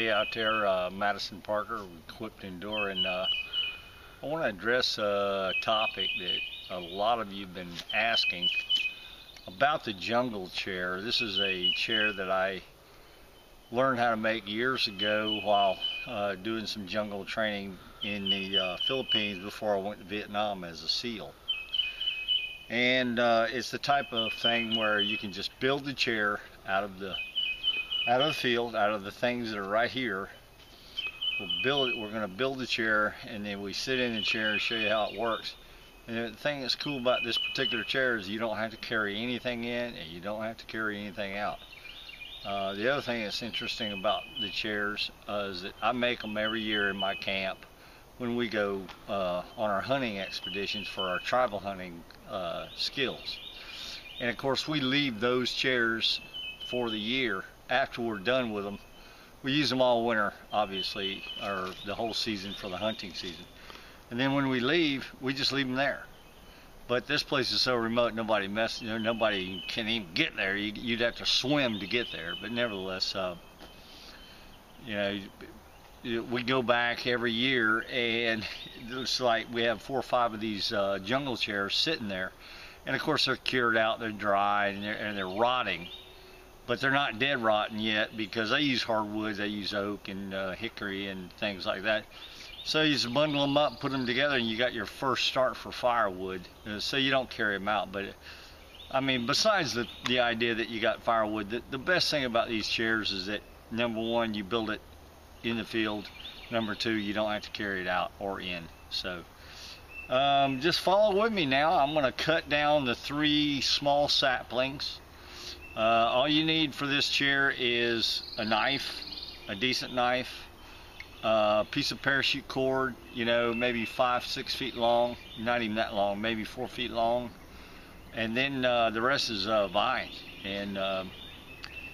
Hey out there, Madison Parker, Equipped Indoor, and I want to address a topic that a lot of you have been asking about the jungle chair. This is a chair that I learned how to make years ago while doing some jungle training in the Philippines before I went to Vietnam as a SEAL. And it's the type of thing where you can just build the chair out of the field, out of the things that are right here. We're going to build the chair, and then we sit in the chair and show you how it works. And the thing that's cool about this particular chair is you don't have to carry anything in and you don't have to carry anything out. The other thing that's interesting about the chairs is that I make them every year in my camp when we go on our hunting expeditions for our tribal hunting skills. And of course we leave those chairs for the year. After we're done with them, we use them all winter, obviously, or the whole season for the hunting season. And then when we leave, we just leave them there. But this place is so remote, nobody can even get there. You'd have to swim to get there. But nevertheless, we go back every year, and it's like we have 4 or 5 of these jungle chairs sitting there. And of course, they're cured out, they're dry, and they're rotting. But they're not dead rotten yet because I use hardwoods. I use oak and hickory and things like that. So you just bundle them up, put them together, and you got your first start for firewood. So you don't carry them out. But I mean, besides the idea that you got firewood, the best thing about these chairs is that, number one, you build it in the field. Number two, you don't have to carry it out or in. So just follow with me now. I'm going to cut down the 3 small saplings. All you need for this chair is a knife, a decent knife, a piece of parachute cord, maybe 5-6 feet long, not even that long, maybe 4 feet long, and then the rest is vine. And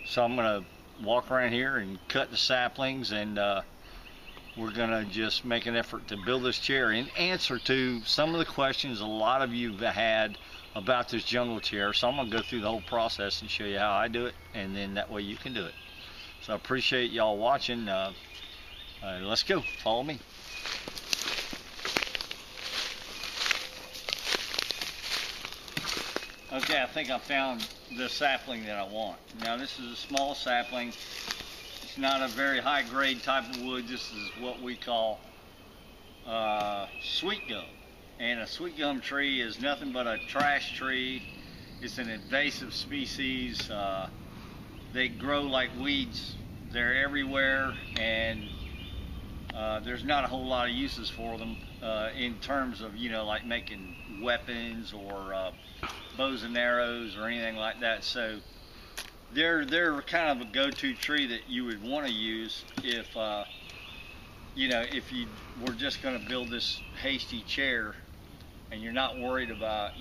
so I'm going to walk around here and cut the saplings, and we're going to just make an effort to build this chair in answer to some of the questions a lot of you have had about this jungle chair. So I'm going to go through the whole process and show you how I do it, and then that way you can do it. So I appreciate y'all watching. Let's go. Follow me. Okay, I think I found the sapling that I want. Now this is a small sapling. It's not a very high grade type of wood. This is what we call sweet gum. And a sweet gum tree is nothing but a trash tree. It's an invasive species. They grow like weeds. They're everywhere, and there's not a whole lot of uses for them in terms of, like making weapons or bows and arrows or anything like that. So they're kind of a go-to tree that you would want to use if if you were just going to build this hasty chair and you're not worried about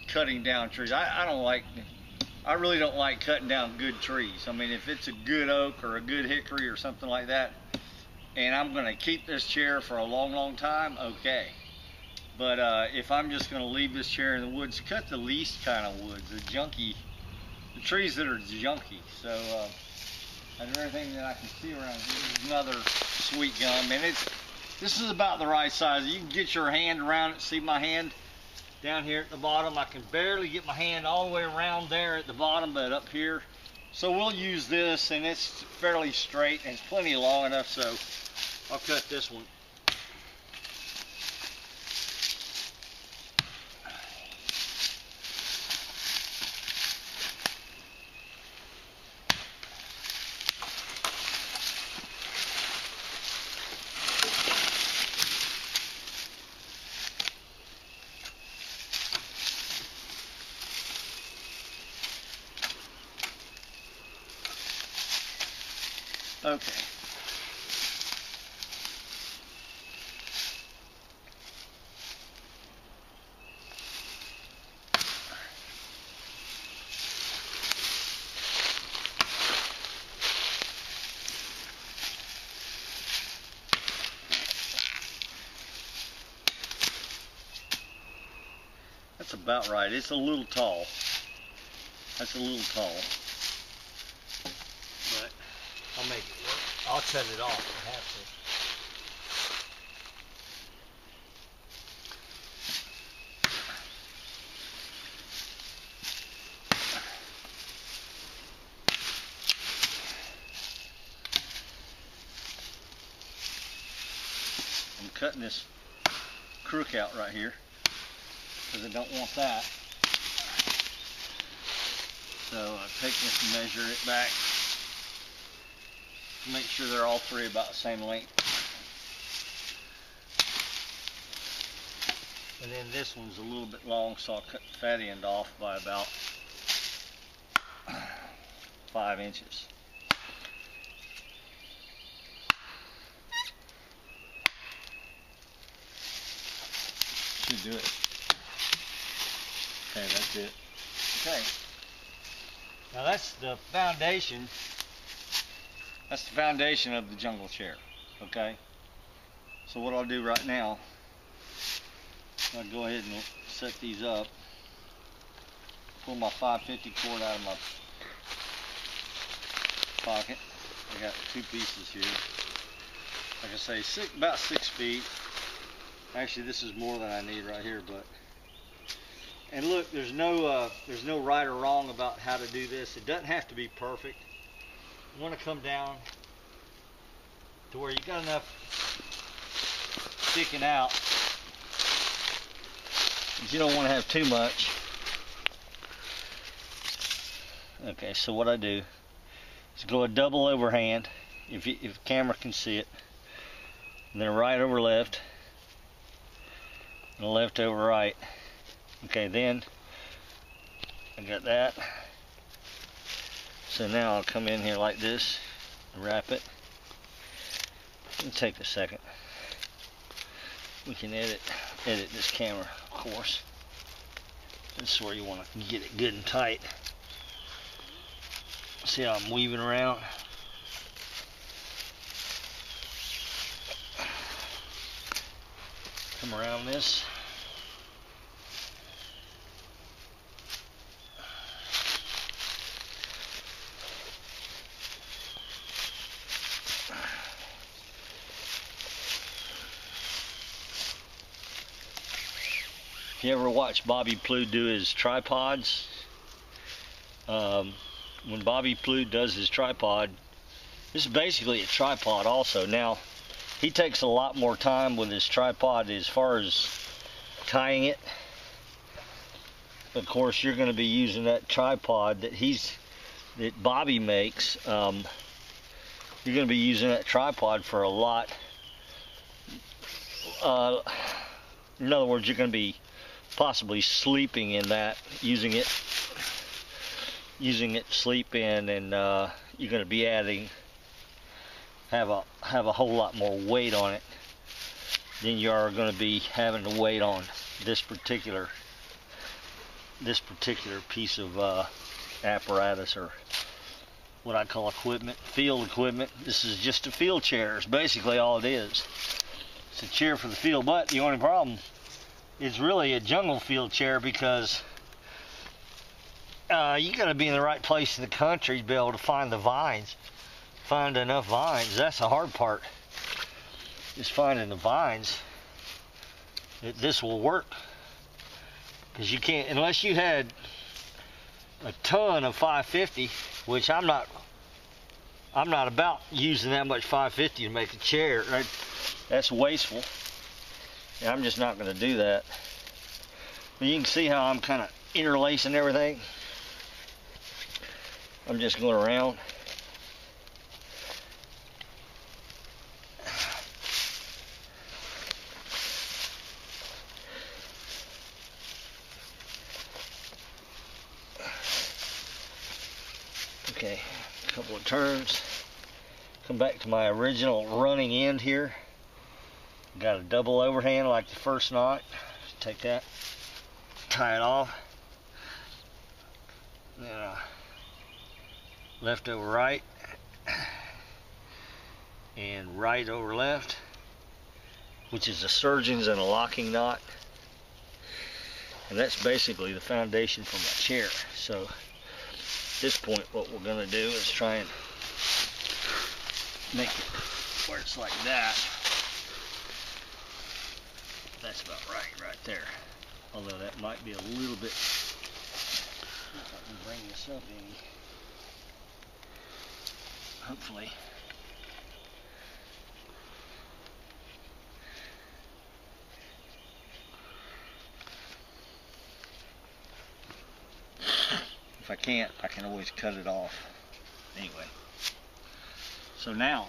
cutting down trees. I really don't like cutting down good trees. I mean, if it's a good oak or a good hickory or something like that, and I'm going to keep this chair for a long time, okay. But if I'm just going to leave this chair in the woods, cut the least kind of woods, the trees that are junky. So and everything that I can see around here is another sweet gum, and this is about the right size. You can get your hand around it. See my hand down here at the bottom? I can barely get my hand all the way around there at the bottom, but up here. So we'll use this, and it's fairly straight and it's plenty long enough, so I'll cut this one. Okay. That's about right. It's a little tall. That's a little tall. But I'll make it work. I'll cut it off. I have to. I'm cutting this crook out right here because I don't want that. So I take this and measure it back to make sure they're all three about the same length. And then this one's a little bit long, so I'll cut the fat end off by about 5 inches. Should do it. Okay, that's it. Okay. Now that's the foundation. That's the foundation of the jungle chair. Okay. So what I'll do right now, I'll go ahead and set these up. Pull my 550 cord out of my pocket. I got 2 pieces here. Like I say, about 6 feet. Actually, this is more than I need right here, but. And look, there's no right or wrong about how to do this. It doesn't have to be perfect. You want to come down to where you got enough sticking out. But you don't want to have too much. Okay, so what I do is go a double overhand, if the camera can see it, and then a right over left, and a left over right. Okay, then I got that. So now I'll come in here like this and wrap it. It'll take a second. We can edit this camera, of course. This is where you want to get it good and tight. See how I'm weaving around? Come around this. If you ever watch Bobby Plude do his tripods, when Bobby Plude does his tripod, this is basically a tripod also. Now, he takes a lot more time with his tripod as far as tying it. Of course, you're going to be using that tripod that Bobby makes. You're going to be using that tripod for a lot. In other words, you're going to be possibly sleeping in that, using it sleep in, and you're going to be have a whole lot more weight on it than you are going to be having to weight on this particular piece of apparatus, or what I call equipment, field equipment. This is just a field chair. It's basically all it is. It's a chair for the field, but the only problem is really a jungle field chair, because you got to be in the right place in the country to be able to find the vines, find enough vines. That's the hard part, is finding the vines that this will work, because you can't, unless you had a ton of 550, which I'm not about using that much 550 to make a chair. That's wasteful. And I'm just not going to do that. But you can see how I'm kind of interlacing everything. I'm just going around. Okay, a couple of turns. Come back to my original running end here. Got a double overhand like the first knot. Take that, tie it off. Then left over right, and right over left, which is a surgeon's and a locking knot. And that's basically the foundation for my chair. So at this point, what we're going to do is try and make it where it's like that. That's about right there. Although that might be a little bit. If I can bring this up any. Hopefully. If I can't, I can always cut it off. Anyway. So now,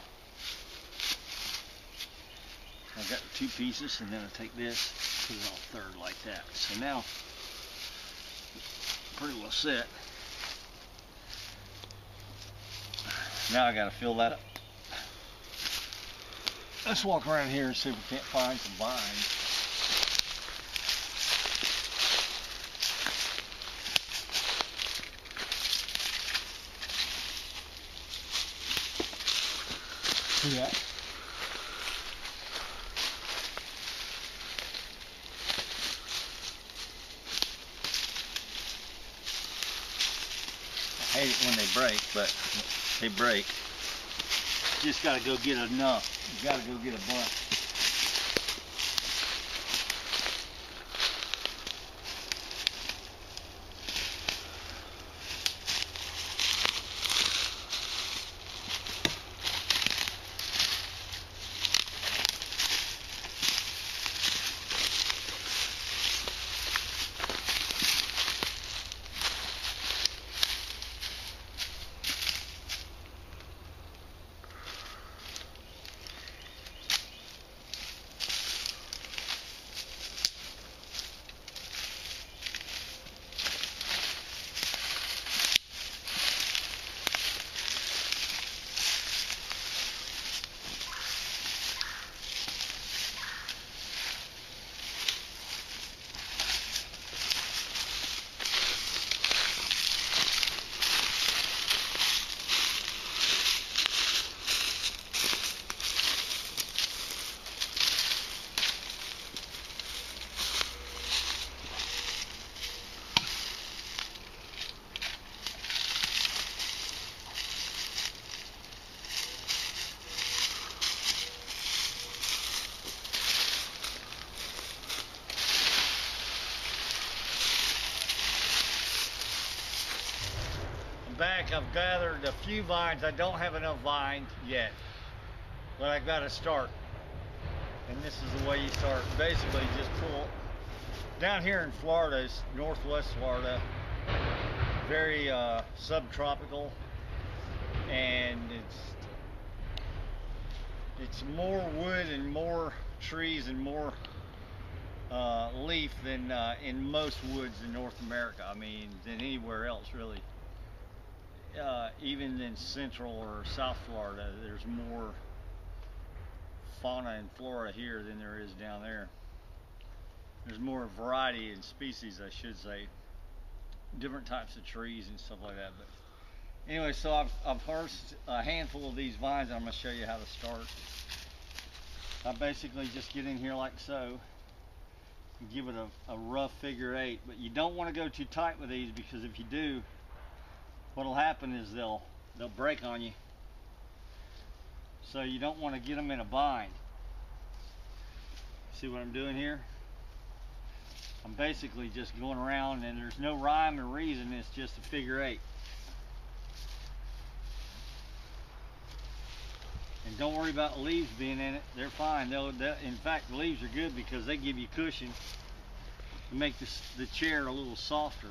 I've got two pieces, and then I take this, put it on third like that. So now, pretty well set. Now I got to fill that up. Let's walk around here and see if we can't find some vines. See that? I hate it when they break, but they break. Just gotta go get enough. You gotta go get a bunch. Back, I've gathered a few vines. I don't have enough vines yet, but I've got to start. And this is the way you start. Basically, just pull. Down here in Florida, it's northwest Florida, very subtropical, and it's more wood and more trees and more leaf than in most woods in North America. I mean, than anywhere else really. Even in Central or South Florida, there's more fauna and flora here than there is down there. There's more variety in species, I should say. Different types of trees and stuff like that. But anyway, so I've harvested a handful of these vines. I'm going to show you how to start. I basically just get in here like so and give it a rough figure 8. But you don't want to go too tight with these, because if you do, what'll happen is they'll break on you. So you don't want to get them in a bind. See what I'm doing here? I'm basically just going around, and there's no rhyme or reason. It's just a figure 8. And don't worry about leaves being in it. They're fine. In fact, the leaves are good because they give you cushion to make the chair a little softer.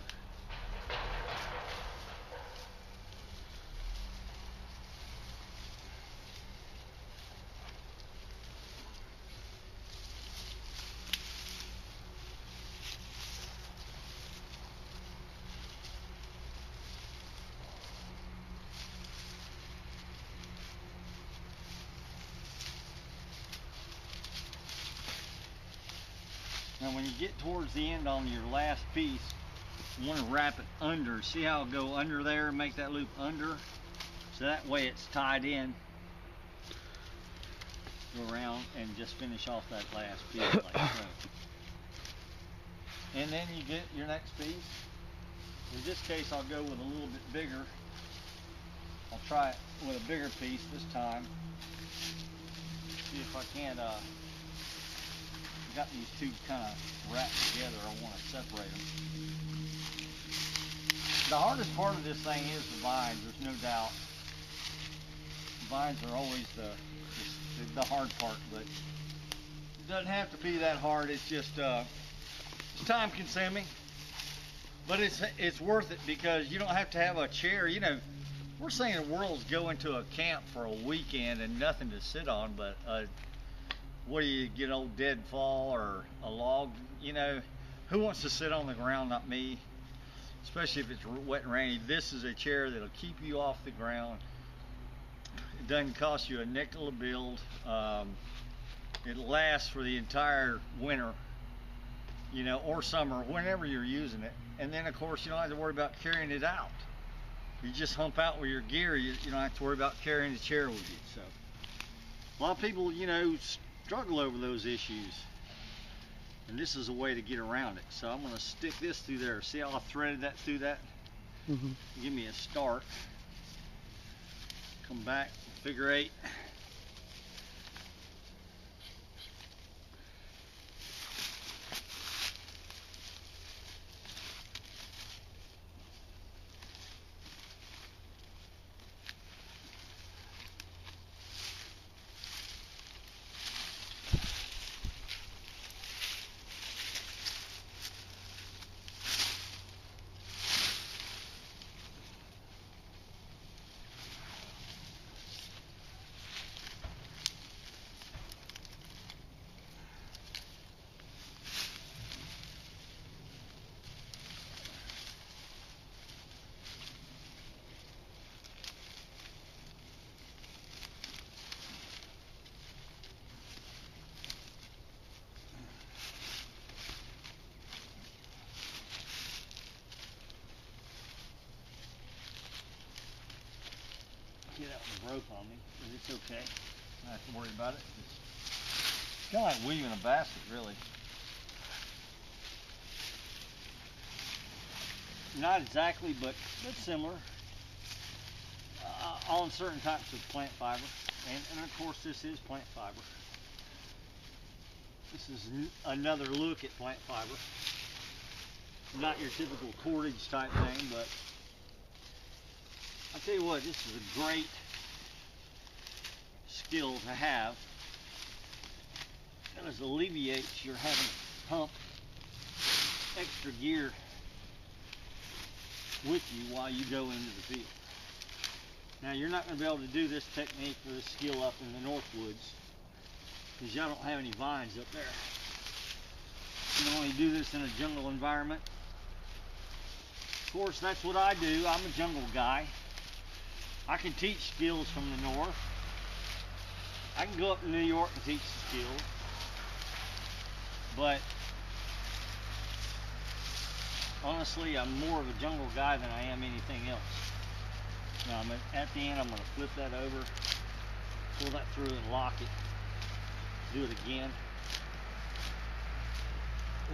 Now when you get towards the end on your last piece, you want to wrap it under. See how it'll go under there and make that loop under? So that way it's tied in. Go around and just finish off that last piece like so. And then you get your next piece. In this case, I'll go with a little bit bigger I'll try it with a bigger piece this time. See if I can't, got these two kind of wrapped together. I want to separate them. The hardest part of this thing is the vines, there's no doubt. The vines are always the hard part, but it doesn't have to be that hard. It's just it's time consuming, but it's worth it because you don't have to have a chair. You know, we're saying the world's going to a camp for a weekend and nothing to sit on, but what do you get, old deadfall or a log? You know, who wants to sit on the ground? Not me, especially if it's wet and rainy. This is a chair that'll keep you off the ground. It doesn't cost you a nickel to build. It lasts for the entire winter, you know, or summer, whenever you're using it. And then of course you don't have to worry about carrying it out. You just hump out with your gear. You don't have to worry about carrying the chair with you. So a lot of people, you know, struggle over those issues, and this is a way to get around it. So I'm going to stick this through there. See how I threaded that through that? Give me a start. Come back, figure 8. Get out the rope on me, but it's okay. I don't have to worry about it. It's kind of like weaving a basket, really. Not exactly, but similar. On certain types of plant fiber, and of course this is plant fiber. This is another look at plant fiber. Not your typical cordage type thing, but I'll tell you what, this is a great skill to have. It alleviates your having to pump extra gear with you while you go into the field. Now you're not going to be able to do this technique or this skill up in the North Woods because y'all don't have any vines up there. You can only do this in a jungle environment. Of course, that's what I do. I'm a jungle guy. I can teach skills from the north. I can go up to New York and teach the skills. But honestly, I'm more of a jungle guy than I am anything else. Now at the end, I'm going to flip that over, pull that through and lock it. Do it again.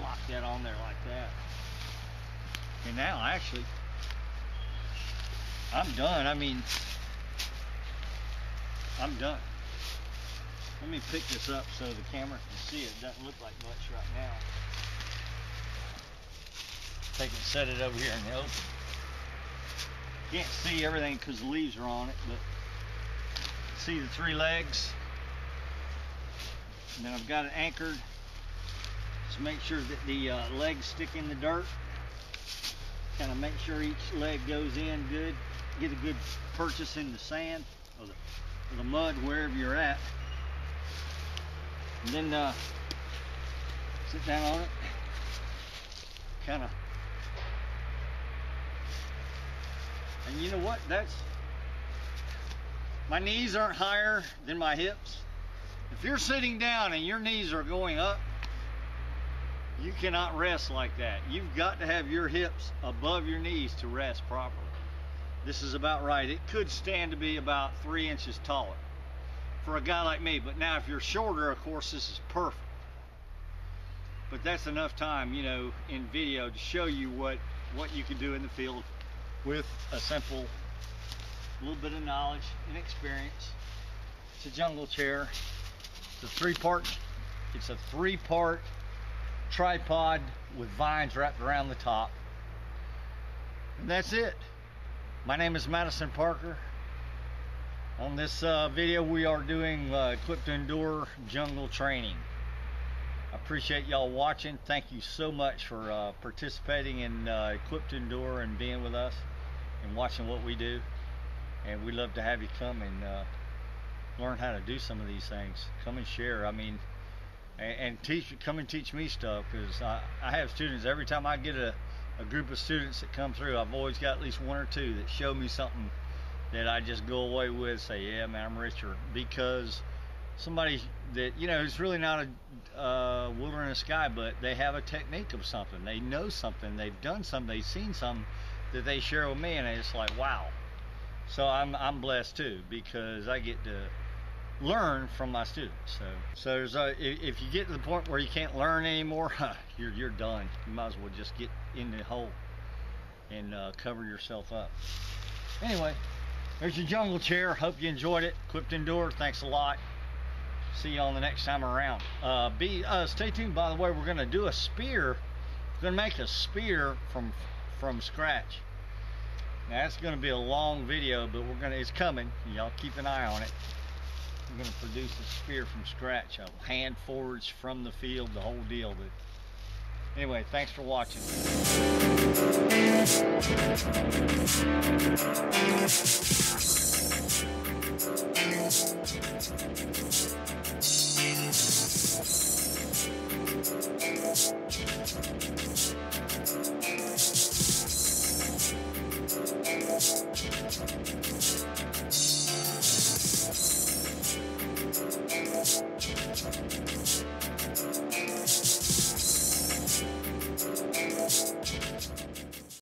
Lock that on there like that. And now actually, I'm done. I mean, I'm done. Let me pick this up so the camera can see it. It doesn't look like much right now. Take it, set it over here in the open. Can't see everything because the leaves are on it, but see the 3 legs. And then I've got it anchored. Just make sure that the legs stick in the dirt. Kind of make sure each leg goes in good. Get a good purchase in the sand or the mud, wherever you're at. And then sit down on it. Kind of. And you know what? My knees aren't higher than my hips. If you're sitting down and your knees are going up, you cannot rest like that. You've got to have your hips above your knees to rest properly. This is about right. It could stand to be about 3 inches taller for a guy like me. But now if you're shorter, of course, this is perfect. But that's enough time, you know, in video to show you what you can do in the field with a simple a little bit of knowledge and experience. It's a jungle chair. It's a three-part tripod with vines wrapped around the top. And that's it. My name is Madison Parker. On this video, we are doing Equipped to Endure jungle training. I appreciate y'all watching. Thank you so much for participating in Equipped to Endure and being with us and watching what we do. And we'd love to have you come and learn how to do some of these things. Come and share. I mean, and come and teach me stuff, because I have students. Every time I get a group of students that come through, I've always got at least one or two that show me something that I just go away with, say, yeah, man, I'm richer, because somebody that, you know, is really not a wilderness guy, but they have a technique of something, they know something, they've done something, they've seen something that they share with me, and it's like, wow. So I'm blessed too, because I get to learn from my students. So there's if you get to the point where you can't learn anymore, you're done. You might as well just get in the hole and cover yourself up. Anyway, there's your jungle chair. Hope you enjoyed it. Equipped to Endure, thanks a lot. See you on the next time around. Stay tuned, by the way. We're going to do a spear. We're going to make a spear from scratch. Now, that's going to be a long video, but it's coming. Y'all keep an eye on it. We're going to produce a spear from scratch. Hand forged from the field, the whole deal. But anyway, thanks for watching.